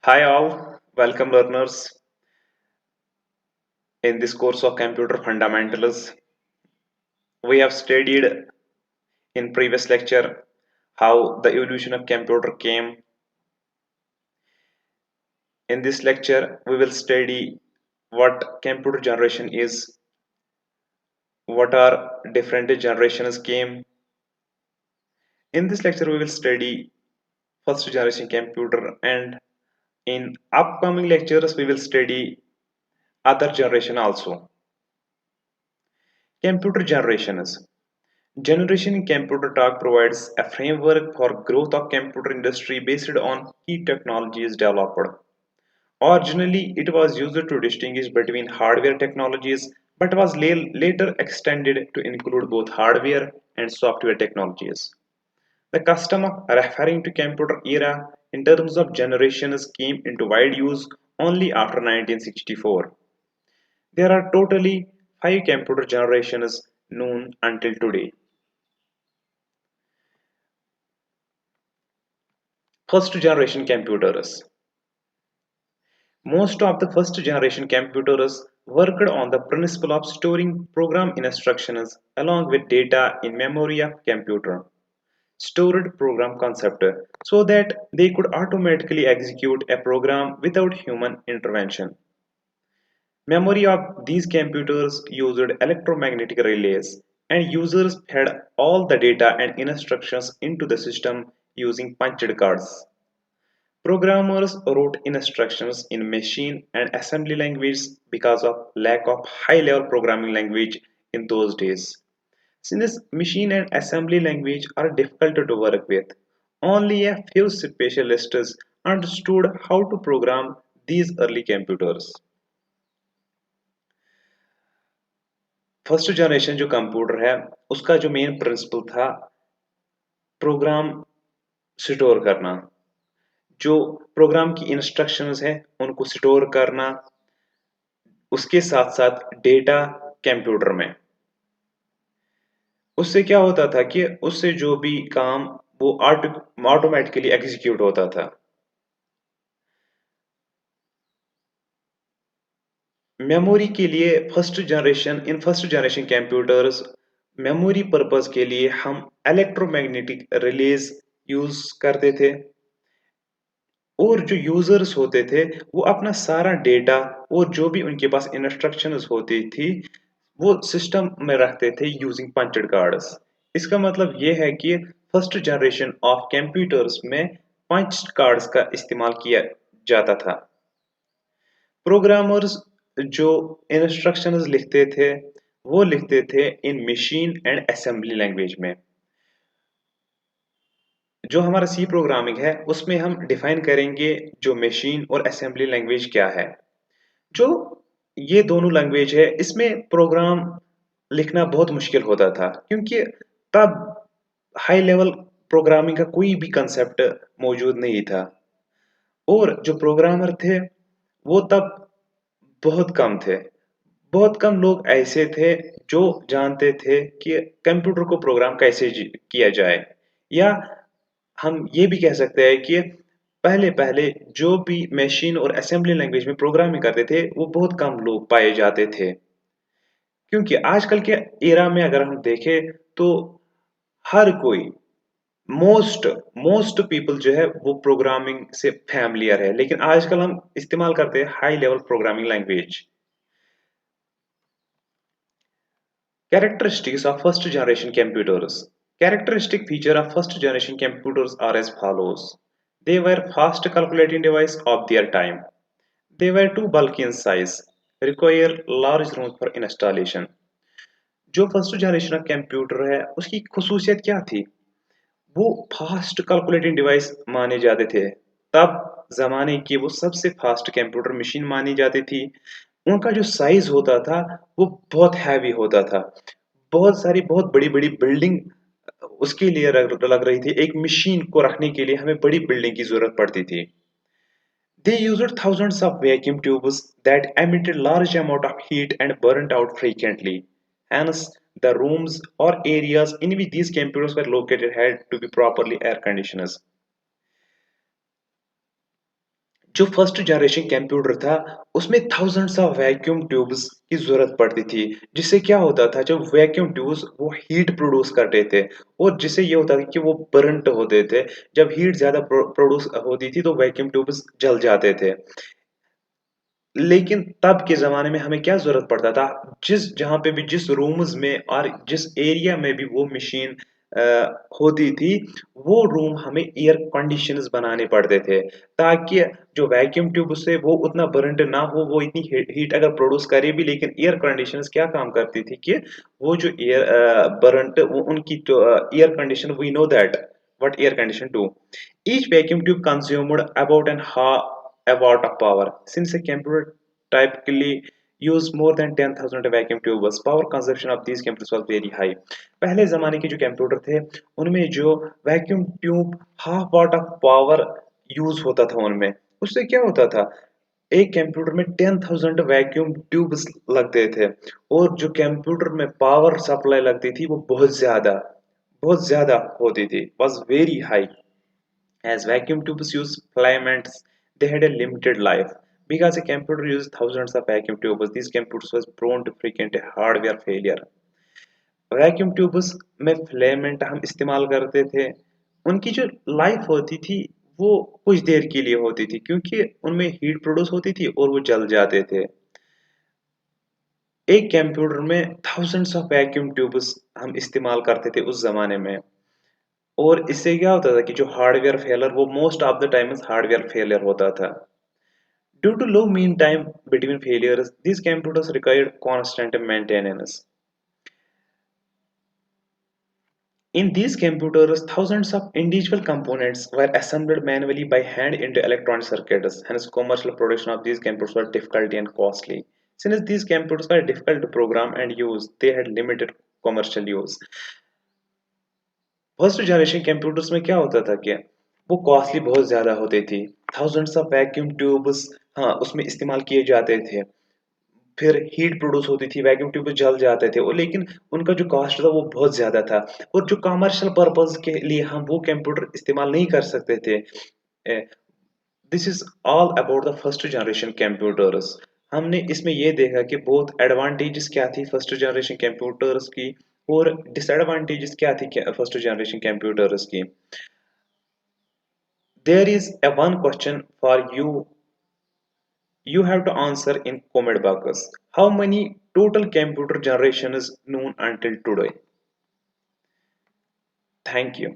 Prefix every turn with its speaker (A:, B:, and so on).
A: Hi all, welcome learners in this course of Computer Fundamentals. We have studied in previous lecture how the evolution of computer came. In this lecture, we will study what computer generation is, what are different generations came. In this lecture, we will study first generation computer, and in upcoming lectures, we will study other generation also. Computer generations. Generation in Computer Talk provides a framework for growth of computer industry based on key technologies developed. Originally, it was used to distinguish between hardware technologies, but was later extended to include both hardware and software technologies. The custom of referring to computer era in terms of generations came into wide use only after 1964. There are totally 5 computer generations known until today. First generation computers. Most of the first generation computers worked on the principle of storing program instructions along with data in memory of computer. Stored program concept so that they could automatically execute a program without human intervention. Memory of these computers used electromagnetic relays and users fed all the data and instructions into the system using punched cards. Programmers wrote instructions in machine and assembly language because of lack of high-level programming language in those days. Since machine and assembly language are difficult to work with, only a few specialists understood how to program these early computers. First generation जो computer है उसका जो main principal था program store करना जो programme की instructions है उनको स्टोर करना उसके साथ साथ डेटा कंप्यूटर में उससे क्या होता था कि उससे जो भी काम वो ऑटोमेटिकली एग्जीक्यूट होता था मेमोरी के लिए first generation computers memory purpose के लिए हम इलेक्ट्रोमैग्नेटिक रिलेज यूज करते थे और जो यूजर्स होते थे वो अपना सारा डेटा और जो भी उनके पास इंस्ट्रक्शंस होती थी वो सिस्टम में रखते थे यूजिंग पंचड कार्ड्स इसका मतलब ये है कि फर्स्ट जनरेशन ऑफ कंप्यूटर्स में पंच कार्ड्स का इस्तेमाल किया जाता था प्रोग्रामर्स जो इंस्ट्रक्शंस लिखते थे वो लिखते थे इन मशीन एंड असेंबली लैंग्वेज में जो हमारा सी प्रोग्रामिंग है उसमें हम डिफाइन करेंगे जो मशीन और असेंबली लैंग्वेज क्या है जो ये दोनों लैंग्वेज है इसमें प्रोग्राम लिखना बहुत मुश्किल होता था क्योंकि तब हाई लेवल प्रोग्रामिंग का कोई भी कंसेप्ट मौजूद नहीं था और जो प्रोग्रामर थे वो तब बहुत कम थे बहुत कम लोग ऐसे थे जो जानते थे कि कंप्यूटर को प्रोग्राम कैसे किया जाए या हम ये भी कह सकते हैं कि पहले पहले जो भी मशीन और असेंबली लैंग्वेज में प्रोग्रामिंग करते थे वो बहुत कम लोग पाए जाते थे क्योंकि आजकल के एरा में अगर हम देखें तो हर कोई मोस्ट मोस्ट पीपल जो है वो प्रोग्रामिंग से फैमिलियर है लेकिन आजकल हम इस्तेमाल करते हैं high level programming language Characteristics of first generation computers. Characteristic feature of first generation computers are as follows. They were fast calculating device of their time. They were too bulky in size, require large room for installation. जो first generation of computer है उसकी खसूसियत क्या थी वो fast calculating device माने जाते थे तब जमाने की वो सबसे फास्ट कंप्यूटर मशीन मानी जाती थी उनका जो साइज होता था वो बहुत हैवी होता था बहुत सारी बहुत बड़ी बड़ी बिल्डिंग उसके लिए लग रही थी एक मशीन को रखने के लिए हमें बड़ी बिल्डिंग की जरूरत पड़ती थी they used thousands of vacuum tubes that emitted large amount of heat and burned out frequently. Hence, the rooms or areas in which these computers were located had to be properly air conditioned. जो first generation computer था उसमें thousands of vacuum tubes की जरूरत पड़ती थी, जिससे क्या होता था, जब वैक्यूम ट्यूब्स वो हीट प्रोड्यूस करते थे और जिससे ये होता था कि वो बर्नट होते थे। जब हीट ज्यादा प्रोड्यूस होती थी तो वैक्यूम ट्यूब्स जल जाते थे। लेकिन तब के ज़माने में हमें क्या ज़रूरत पड़ता था, जिस जहाँ पे भी जिस रूम्स में और जिस एरिया में भी वो मशीन होती थी, वो रूम हमें एयर कंडीशंस बनाने पड़ते थे, ताकि जो वैक्यूम ट्यूब उससे वो उतना बर्न्ड ना हो, वो इतनी हीट अगर प्रोड्यूस करे भी, लेकिन एयर कंडीशंस क्या काम करती थी कि वो जो एयर बर्न्ट वो उनकी जो air condition, we know that what air condition do. Each vacuum tube consumed about a watt of power. Since a computer typically use more than 10,000 vacuum tubes, power consumption of these computers was very high. पहले ज़माने के जो computer थे उनमें जो vacuum tube half watt of power use होता था उनमें, उससे क्या होता था, एक कंप्यूटर में 10,000 वैक्यूम ट्यूब्स लगते थे और जो कंप्यूटर में पावर सप्लाई लगती थी वो बहुत ज्यादा होती थी, was very high. As vacuum tubes use filaments, they had a limited life. Because a computer uses thousands of vacuum tubes, these computers was prone to frequent hardware failure. Vacuum tubes में filament हम इस्तेमाल करते थे, उनकी जो life होती थी वो कुछ देर के लिए होती थी, क्योंकि उनमें हीट प्रोड्यूस होती थी और वो जल जाते थे। एक कंप्यूटर में थाउजेंड्स ऑफ वैक्यूम ट्यूब्स हम इस्तेमाल करते थे उस जमाने में, और इससे क्या होता था कि जो हार्डवेयर फेलियर, वो most of the times hardware failure होता था। Due to low mean time between failures, these computers required constant maintenance. In these computers, thousands of individual components were assembled manually by hand into electronic circuits. Hence, commercial production of these computers was difficult and costly. Since these computers were difficult to program and use, they had limited commercial use. First generation computers में क्या होता था कि वो costly बहुत ज़्यादा होती थी। थाउजेंड्स ऑफ वैक्यूम ट्यूब्स हाँ, उसमें इस्तेमाल किए जाते थे। फिर हीट प्रोड्यूस होती थी, वैक्यूम ट्यूब जल जाते थे, और लेकिन उनका जो कॉस्ट था वो बहुत ज़्यादा था, और जो कमर्शियल पर्पज़ के लिए हम वो कंप्यूटर इस्तेमाल नहीं कर सकते थे। This is all about the first generation computers. हमने इसमें ये देखा कि बहुत एडवांटेजेस क्या थी फर्स्ट जनरेशन कंप्यूटर्स की, और डिसएडवांटेजेस क्या थी फर्स्ट जनरेशन कंप्यूटर्स की। There is a one question for you. You have to answer in comment box. How many total computer generations known until today? Thank you.